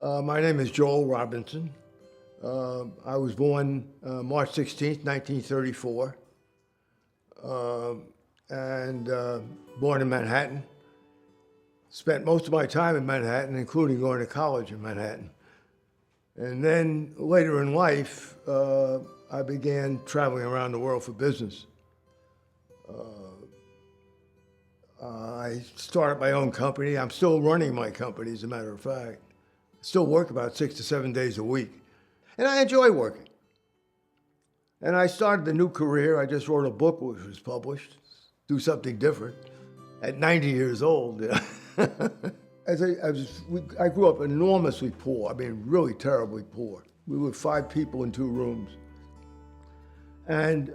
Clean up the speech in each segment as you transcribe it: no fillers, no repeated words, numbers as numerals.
My name is Joel Robinson. I was born March 16th, 1934, and born in Manhattan. Spent most of my time in Manhattan, including going to college in Manhattan. And then later in life, I began traveling around the world for business. I started my own company. I'm still running my company, as a matter of fact. Still work about 6 to 7 days a week. And I enjoy working. And I started a new career. I just wrote a book which was published, Do Something Different, at 90 years old. I grew up enormously poor. I mean, really terribly poor. We were 5 people in 2 rooms. And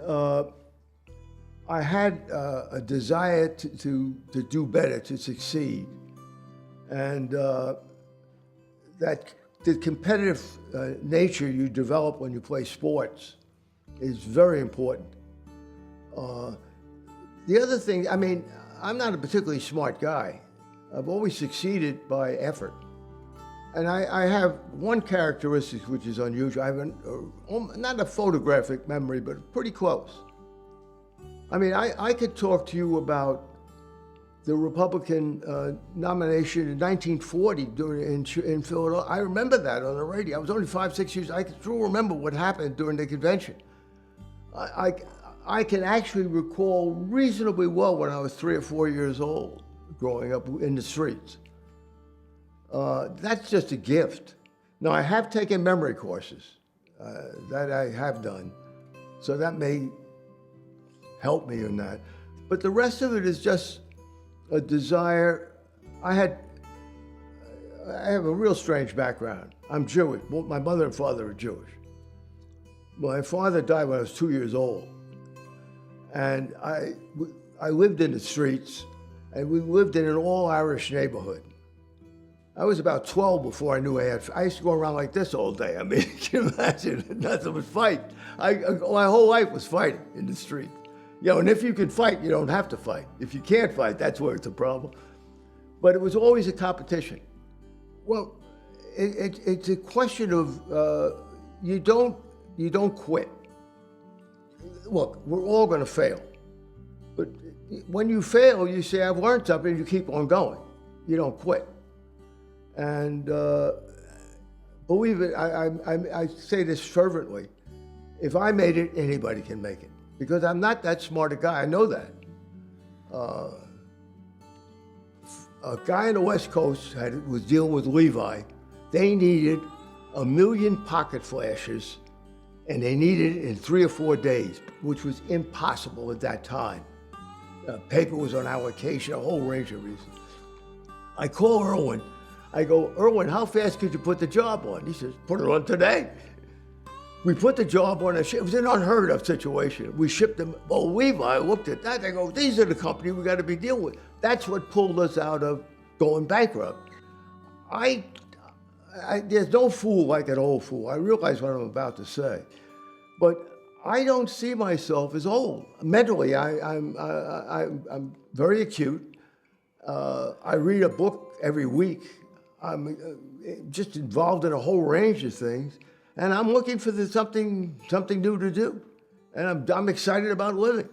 I had a desire to do better, to succeed. And that the competitive nature you develop when you play sports is very important. The other thing, I mean, I'm not a particularly smart guy. I've always succeeded by effort. And I have one characteristic which is unusual. I have not a photographic memory, but pretty close. I mean, I could talk to you about the Republican nomination in 1940 in Philadelphia. I remember that on the radio. I was only 5, 6 years. I can still remember what happened during the convention. I can actually recall reasonably well when I was 3 or 4 years old, growing up in the streets. That's just a gift. Now, I have taken memory courses. That I have done. So that may help me in that. But the rest of it is just a desire. I have a real strange background. I'm Jewish. Both my mother and father are Jewish. My father died when I was 2 years old. And I lived in the streets, and we lived in an all-Irish neighborhood. I was about 12 before I knew I used to go around like this all day. I mean, can you imagine? Nothing was fight. My whole life was fighting in the street. You know, and if you can fight, you don't have to fight. If you can't fight, that's where it's a problem. But it was always a competition. Well, it's a question of you don't quit. Look, we're all going to fail. But when you fail, you say, I've learned something, and you keep on going. You don't quit. And believe it, I say this fervently. If I made it, anybody can make it. Because I'm not that smart a guy, I know that. A guy on the West Coast was dealing with Levi. They needed 1 million pocket flashes, and they needed it in 3 or 4 days, which was impossible at that time. Paper was on allocation, a whole range of reasons. I call Irwin. I go, Irwin, how fast could you put the job on? He says, put it on today. We put the job on it was an unheard of situation. We shipped them. Well, Levi looked at that. They go, these are the company we got to be dealing with. That's what pulled us out of going bankrupt. There's no fool like an old fool. I realize what I'm about to say, but I don't see myself as old. Mentally, I'm very acute. I read a book every week. I'm just involved in a whole range of things. And I'm looking for something new to do. And I'm excited about living.